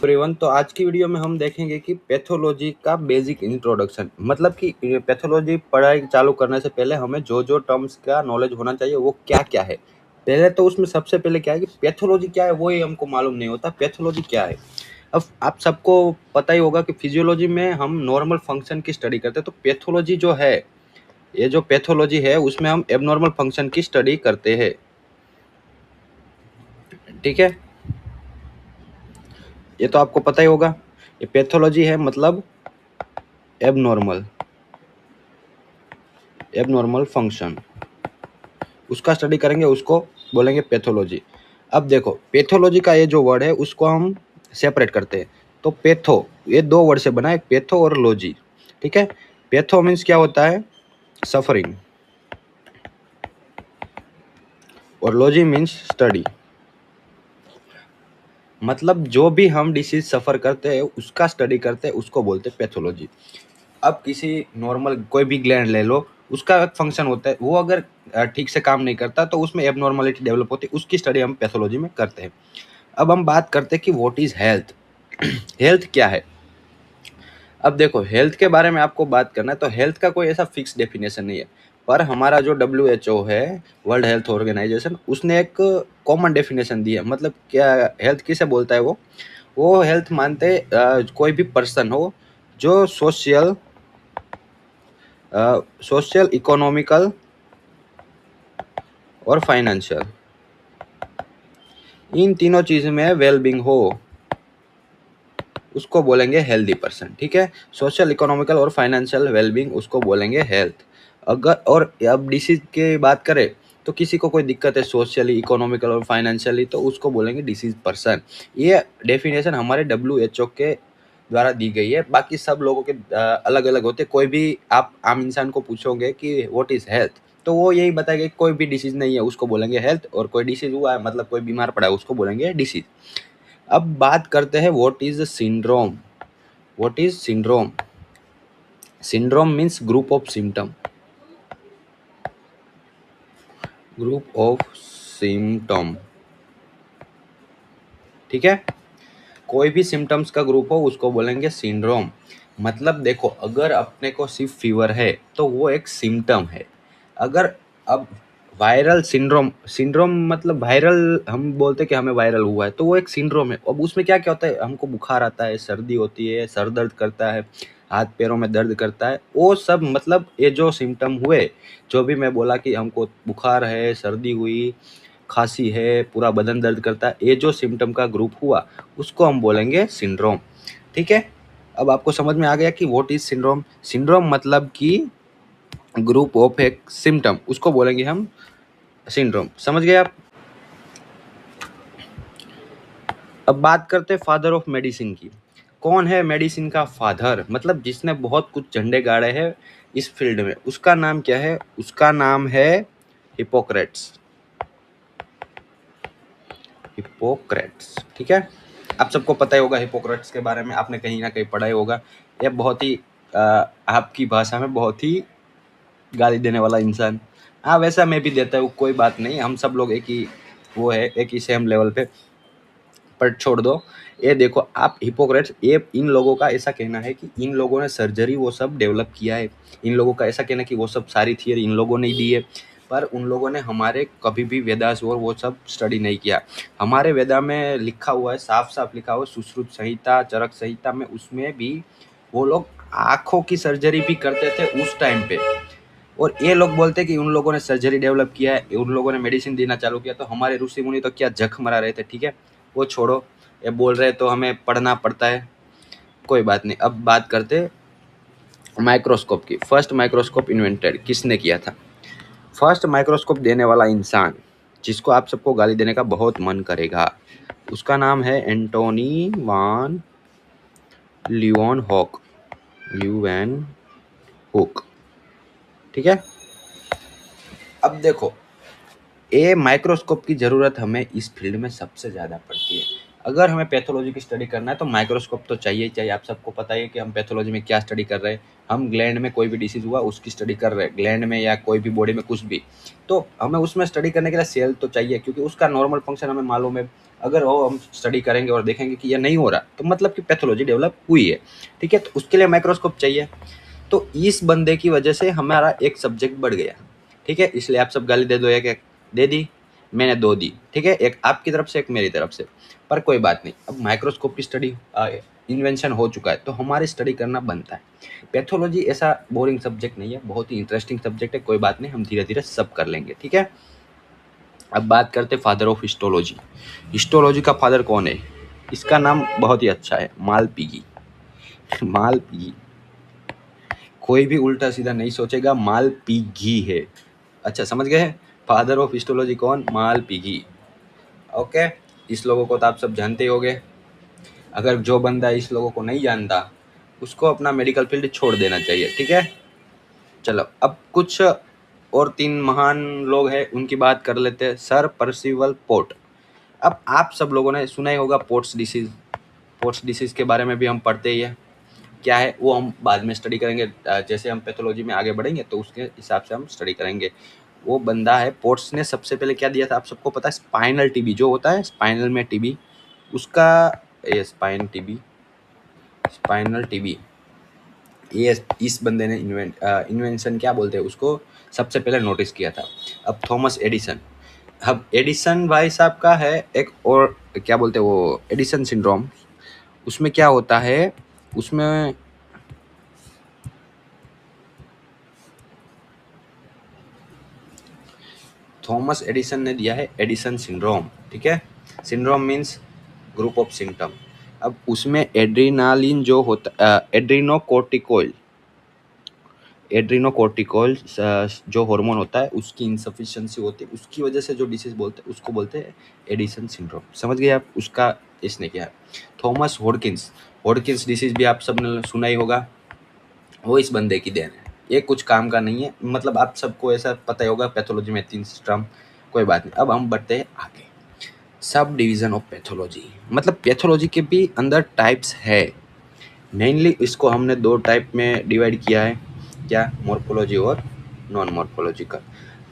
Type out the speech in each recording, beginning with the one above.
Everyone, तो आज की वीडियो में हम देखेंगे कि पैथोलॉजी का बेसिक इंट्रोडक्शन, मतलब कि पैथोलॉजी पढ़ाई चालू करने से पहले हमें जो जो टर्म्स का नॉलेज होना चाहिए वो क्या क्या है। पहले तो उसमें सबसे पहले क्या है कि पैथोलॉजी क्या है वो ही हमको मालूम नहीं होता। पैथोलॉजी क्या है, अब आप सबको पता ही होगा कि फिजियोलॉजी में हम नॉर्मल फंक्शन की स्टडी करते हैं, तो पैथोलॉजी जो है, ये जो पैथोलॉजी है उसमें हम एबनॉर्मल फंक्शन की स्टडी करते हैं। ठीक है, ये तो आपको पता ही होगा। ये पैथोलॉजी है मतलब एबनॉर्मल एबनॉर्मल फंक्शन, उसका स्टडी करेंगे, उसको बोलेंगे पैथोलॉजी। अब देखो, पैथोलॉजी का ये जो वर्ड है उसको हम सेपरेट करते हैं। तो पैथो, ये दो वर्ड से बना है, पैथो और लॉजी। ठीक है, पैथो मीन्स क्या होता है, सफरिंग, और लॉजी मीन्स स्टडी। मतलब जो भी हम डिसीज सफर करते हैं उसका स्टडी करते हैं, उसको बोलते हैं पैथोलॉजी। अब किसी नॉर्मल कोई भी ग्लैंड ले लो, उसका एक फंक्शन होता है, वो अगर ठीक से काम नहीं करता तो उसमें एबनॉर्मलिटी डेवलप होती है, उसकी स्टडी हम पैथोलॉजी में करते हैं। अब हम बात करते हैं कि व्हाट इज हेल्थ। हेल्थ क्या है। अब देखो, हेल्थ के बारे में आपको बात करना है तो हेल्थ का कोई ऐसा फिक्स डेफिनेशन नहीं है, पर हमारा जो WHO है, वर्ल्ड हेल्थ ऑर्गेनाइजेशन, उसने एक कॉमन डेफिनेशन दी है। मतलब क्या हेल्थ किसे बोलता है, वो हेल्थ मानते कोई भी पर्सन हो जो सोशल, इकोनॉमिकल और फाइनेंशियल, इन तीनों चीज में वेलबींग हो, उसको बोलेंगे हेल्दी पर्सन। ठीक है, सोशल, इकोनॉमिकल और फाइनेंशियल वेलबींग, उसको बोलेंगे हेल्थ। अगर और अब डिसीज की बात करें तो किसी को कोई दिक्कत है सोशली, इकोनॉमिकल और फाइनेंशियली, तो उसको बोलेंगे डिसीज पर्सन। ये डेफिनेशन हमारे WHO के द्वारा दी गई है। बाकी सब लोगों के अलग अलग होते। कोई भी आप आम इंसान को पूछोगे कि व्हाट इज हेल्थ, तो वो यही बताएगा कि कोई भी डिसीज नहीं है उसको बोलेंगे हेल्थ, और कोई डिसीज हुआ है मतलब कोई बीमार पड़ा है उसको बोलेंगे डिसीज। अब बात करते हैं what is syndrome. What is syndrome. Syndrome means group of symptom, group of symptom. ठीक है, कोई भी सिम्टम्स का ग्रुप हो उसको बोलेंगे सिंड्रोम। मतलब देखो, अगर अपने को सिर्फ फीवर है तो वो एक सिम्टम है। अगर अब वायरल सिंड्रोम, सिंड्रोम मतलब वायरल, हम बोलते कि हमें वायरल हुआ है तो वो एक सिंड्रोम है। अब उसमें क्या क्या होता है, हमको बुखार आता है, सर्दी होती है, सर दर्द करता है, हाथ पैरों में दर्द करता है, वो सब मतलब ये जो सिम्टम हुए, जो भी मैं बोला कि हमको बुखार है, सर्दी हुई, खांसी है, पूरा बदन दर्द करता है, ये जो सिम्टम का ग्रुप हुआ उसको हम बोलेंगे सिंड्रोम। ठीक है, अब आपको समझ में आ गया कि व्हाट इज सिंड्रोम। सिंड्रोम मतलब कि ग्रुप ऑफ एक सिम्टम, उसको बोलेंगे हम सिंड्रोम। समझ गए आप। अब बात करते हैं फादर ऑफ मेडिसिन की। कौन है मेडिसिन का फादर, मतलब जिसने बहुत कुछ झंडे गाड़े हैं इस फील्ड में, उसका नाम क्या है, उसका नाम है हिपोक्रेट्स। हिपोक्रेट्स, ठीक है। आप सबको पता ही होगा हिपोक्रेट्स के बारे में, आपने कहीं ना कहीं पढ़ा ही होगा। यह बहुत ही आपकी भाषा में बहुत ही गाली देने वाला इंसान। हाँ, वैसा मैं भी देता हूँ, कोई बात नहीं, हम सब लोग एक ही वो है, एक ही सेम लेवल पे। पर छोड़ दो, ये देखो आप, हिपोक्रेट्स, ये इन लोगों का ऐसा कहना है कि इन लोगों ने सर्जरी वो सब डेवलप किया है। इन लोगों का ऐसा कहना है कि वो सब सारी थियरी इन लोगों ने दी है, पर उन लोगों ने हमारे कभी भी वेदास और वो सब स्टडी नहीं किया। हमारे वेदा में लिखा हुआ है, साफ साफ लिखा हुआ है, सुश्रुत संहिता, चरक संहिता में, उसमें भी वो लोग आँखों की सर्जरी भी करते थे उस टाइम पे। और ये लोग बोलते हैं कि उन लोगों ने सर्जरी डेवलप किया है, उन लोगों ने मेडिसिन देना चालू किया, तो हमारे ऋषि मुनि तो क्या जख मरा रहे थे। ठीक है, वो छोड़ो, ये बोल रहे तो हमें पढ़ना पड़ता है, कोई बात नहीं। अब बात करते माइक्रोस्कोप की। फर्स्ट माइक्रोस्कोप इन्वेंटेड किसने किया था। फर्स्ट माइक्रोस्कोप देने वाला इंसान, जिसको आप सबको गाली देने का बहुत मन करेगा, उसका नाम है एंटोनी वान ल्यूवेनहॉक। ल्यूवेनहॉक, ठीक है। अब देखो, ये माइक्रोस्कोप की ज़रूरत हमें इस फील्ड में सबसे ज़्यादा पड़ती है। अगर हमें पैथोलॉजी की स्टडी करना है तो माइक्रोस्कोप तो चाहिए ही चाहिए। आप सबको पता ही है कि हम पैथोलॉजी में क्या स्टडी कर रहे हैं। हम ग्लैंड में कोई भी डिसीज हुआ उसकी स्टडी कर रहे हैं, ग्लैंड में या कोई भी बॉडी में कुछ भी, तो हमें उसमें स्टडी करने के लिए सेल तो चाहिए, क्योंकि उसका नॉर्मल फंक्शन हमें मालूम है। अगर वो हम स्टडी करेंगे और देखेंगे कि ये नहीं हो रहा, तो मतलब कि पैथोलॉजी डेवलप हुई है। ठीक है, तो उसके लिए माइक्रोस्कोप चाहिए। तो इस बंदे की वजह से हमारा एक सब्जेक्ट बढ़ गया। ठीक है, इसलिए आप सब गाली दे दो, एक दे दी, मैंने दो दी। ठीक है, एक आपकी तरफ से एक मेरी तरफ से, पर कोई बात नहीं। अब माइक्रोस्कोप की स्टडी इन्वेंशन हो चुका है, तो हमारी स्टडी करना बनता है। पैथोलॉजी ऐसा बोरिंग सब्जेक्ट नहीं है, बहुत ही इंटरेस्टिंग सब्जेक्ट है। कोई बात नहीं, हम धीरे धीरे सब कर लेंगे। ठीक है, अब बात करते फादर ऑफ हिस्टोलॉजी। हिस्टोलॉजी का फादर कौन है? इसका नाम बहुत ही अच्छा है, मालपीगी। मालपीगी, कोई भी उल्टा सीधा नहीं सोचेगा, मालपीगी है। अच्छा, समझ गए? फादर ऑफ हिस्टोलॉजी कौन? मालपीगी। ओके, इस लोगों को तो आप सब जानते ही होंगे। अगर जो बंदा इस लोगों को नहीं जानता, उसको अपना मेडिकल फील्ड छोड़ देना चाहिए। ठीक है, चलो अब कुछ और तीन महान लोग हैं, उनकी बात कर लेते हैं। Sir Percival port. अब आप सब लोगों ने सुना ही होगा पोर्ट्स डिसीज। पोर्ट्स डिसीज के बारे में भी हम पढ़ते ही है, क्या है वो हम बाद में स्टडी करेंगे। जैसे हम पैथोलॉजी में आगे बढ़ेंगे तो उसके हिसाब से हम स्टडी करेंगे। वो बंदा है, पोर्ट्स ने सबसे पहले क्या दिया था आप सबको पता है? स्पाइनल टीबी जो होता है, स्पाइनल में टीबी, उसका ये स्पाइनल टीबी, ये इस बंदे ने इन्वेंशन क्या बोलते हैं उसको, सबसे पहले नोटिस किया था। अब थॉमस एडिसन। अब एडिसन भाई साहब का है एक और क्या बोलते हैं वो, एडिसन सिंड्रोम। उसमें क्या होता है, उसमें थॉमस एडिसन ने दिया है एडिसन सिंड्रोम। ठीक है, syndrome means group of symptom. अब उसमें एड्रीनालिन जो होता, एड्रीनोकोर्टिकोल जो हार्मोन होता है उसकी इनसफिशिएंसी होती है, उसकी वजह से जो डिसीज बोलते हैं उसको बोलते हैं एडिसन सिंड्रोम। समझ गए आप? उसका इसने किया है। Thomas Hodgkin's. हॉडकिंस डिसीज भी आप सबने सुना ही होगा, वो इस बंदे की देन है। ये कुछ काम का नहीं है, मतलब आप सबको ऐसा पता ही होगा पैथोलॉजी में 3 सिस्टम। कोई बात नहीं, अब हम बढ़ते हैं आगे। सब डिवीजन ऑफ पैथोलॉजी, मतलब पैथोलॉजी के भी अंदर टाइप्स है। मेनली इसको हमने 2 टाइप में डिवाइड किया है, क्या? मॉर्फोलॉजी और नॉन मॉर्फोलॉजिकल।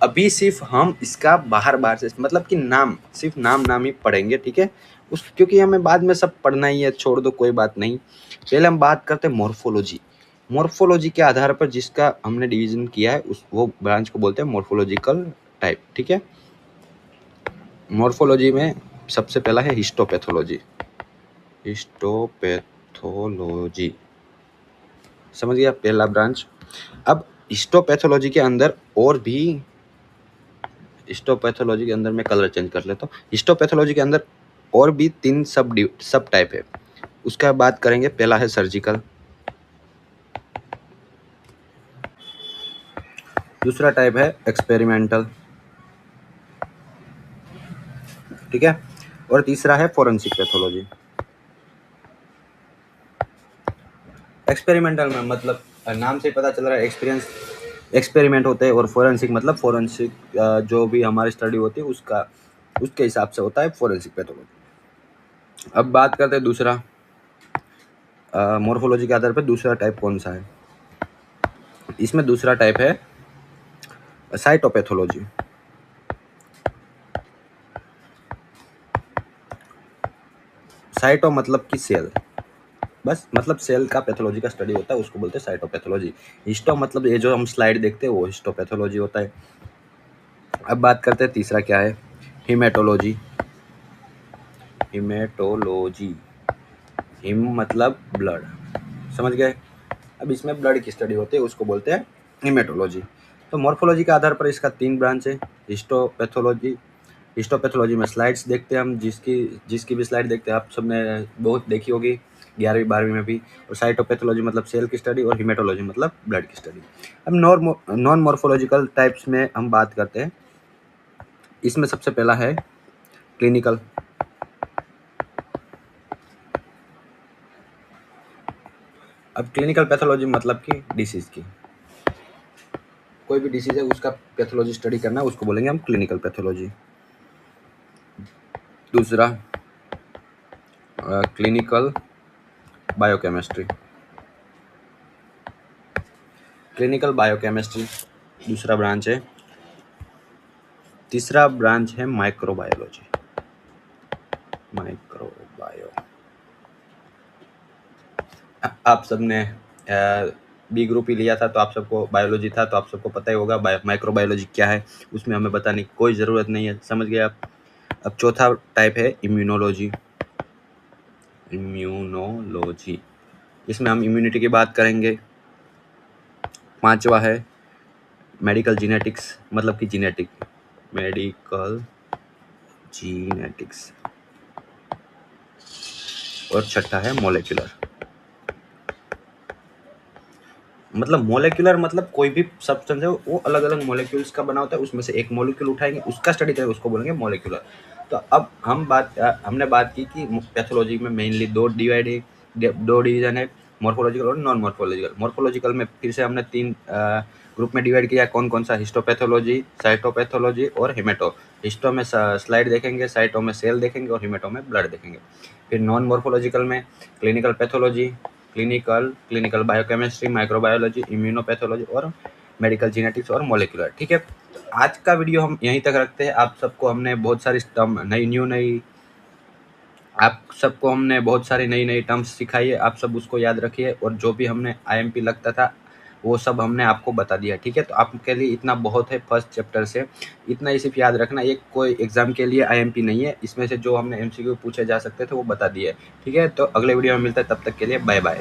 अभी सिर्फ हम इसका बाहर से मतलब कि नाम, सिर्फ नाम ही पढ़ेंगे। ठीक है, उस क्योंकि हमें बाद में सब पढ़ना ही है, छोड़ दो कोई बात नहीं। पहले हम बात करते हैं मॉर्फोलॉजी। मॉर्फोलॉजी के आधार पर जिसका हमने डिवीजन किया है उस वो ब्रांच को बोलते हैं मॉर्फोलॉजिकल टाइप। ठीक है, मॉर्फोलॉजी में सबसे पहला है हिस्टोपैथोलॉजी। हिस्टोपैथोलॉजी, समझ गया, पहला ब्रांच। अब हिस्टोपैथोलॉजी के अंदर और भी, हिस्टोपैथोलॉजी के अंदर मैं कलर चेंज कर लेता हूँ। हिस्टोपैथोलॉजी के अंदर और भी 3 सब टाइप है। उसका बात करेंगे। पहला है सर्जिकल, दूसरा टाइप है एक्सपेरिमेंटल, ठीक है, और तीसरा है फोरेंसिक पैथोलॉजी। एक्सपेरिमेंटल में मतलब नाम से पता चल रहा है एक्सपेरिमेंट होते हैं, और फोरेंसिक मतलब फोरेंसिक जो भी हमारी स्टडी होती है उसके हिसाब से होता है फोरेंसिक पैथोलॉजी। अब बात करते हैं दूसरा, मॉर्फोलॉजी के आधार पर दूसरा टाइप कौन सा है। इसमें दूसरा टाइप है साइटोपैथोलॉजी। साइटो मतलब कि सेल, बस मतलब सेल का पैथोलॉजी का स्टडी होता है, उसको बोलते हैं साइटोपैथोलॉजी। हिस्टो मतलब ये जो हम स्लाइड देखते हैं वो हिस्टोपैथोलॉजी होता है। अब बात करते हैं तीसरा क्या है, हिमेटोलॉजी। हिमेटोलॉजी, हिम मतलब ब्लड, समझ गए। अब इसमें ब्लड की स्टडी होती है, उसको बोलते हैं हिमेटोलॉजी। तो मॉर्फोलॉजी के आधार पर इसका 3 ब्रांच है। हिस्टोपैथोलॉजी में स्लाइड्स देखते हैं हम, जिसकी भी स्लाइड देखते हैं आप सबने बहुत देखी होगी 11वीं 12वीं में भी। और साइटोपैथोलॉजी मतलब सेल की स्टडी, और हिमेटोलॉजी मतलब ब्लड की स्टडी। अब नॉन मॉर्फोलॉजिकल टाइप्स में हम बात करते हैं। इसमें सबसे पहला है क्लिनिकल। अब क्लिनिकल पैथोलॉजी मतलब कि डिसीज की, कोई भी डिसीज है उसका पैथोलॉजी स्टडी करना है, उसको बोलेंगे हम क्लिनिकल पैथोलॉजी। दूसरा क्लिनिकल बायोकेमिस्ट्री। क्लिनिकल बायोकेमिस्ट्री दूसरा ब्रांच है। तीसरा ब्रांच है माइक्रोबायोलॉजी। माइक्रोबायो, आप सबने बी ग्रुप ही लिया था तो आप सबको बायोलॉजी था, तो आप सबको पता ही होगा माइक्रोबायोलॉजी क्या है, उसमें हमें बताने की कोई ज़रूरत नहीं है, समझ गए आप। अब चौथा टाइप है इम्यूनोलॉजी। इम्यूनोलॉजी, इसमें हम इम्यूनिटी की बात करेंगे। पांचवा है मेडिकल जीनेटिक्स, मतलब कि जीनेटिक, मेडिकल जीनेटिक्स। और छठा है मोलेकुलर, मतलब मोलेकुलर मतलब कोई भी सब्सटेंस है वो अलग अलग मोलेक्यूल्स का बना होता है, उसमें से एक मोलेक्यूल उठाएंगे, उसका स्टडी करेंगे, उसको बोलेंगे मोलेकुलर। तो अब हमने बात की कि पैथोलॉजी में मेनली दो डिवीजन है, मॉर्फोलॉजिकल और नॉन मॉर्फोलॉजिकल। मॉर्फोलॉजिकल में फिर से हमने तीन ग्रुप में डिवाइड किया, कौन कौन सा, हिस्टोपैथोलॉजी, साइटोपैथोलॉजी और हिमेटो। हिस्टो में स्लाइड देखेंगे, साइटो में सेल देखेंगे और हिमेटो में ब्लड देखेंगे। फिर नॉन मॉर्फोलॉजिकल में clinical pathology, clinical biochemistry, microbiology, इम्यूनोपैथोलॉजी और मेडिकल जीनेटिक्स और मोलेकुलर। ठीक है, तो आज का वीडियो हम यहीं तक रखते हैं। आप सबको हमने बहुत सारी बहुत सारी नई नई टर्म्स सिखाई है, आप सब उसको याद रखिए, और जो भी हमने आईएमपी लगता था वो सब हमने आपको बता दिया। ठीक है, तो आपके लिए इतना बहुत है, फर्स्ट चैप्टर से इतना ही सिर्फ याद रखना। ये कोई एग्जाम के लिए आईएमपी नहीं है, इसमें से जो हमने एमसीक्यू पूछे जा सकते थे वो बता दिए। ठीक है, तो अगले वीडियो में मिलता है, तब तक के लिए बाय बाय।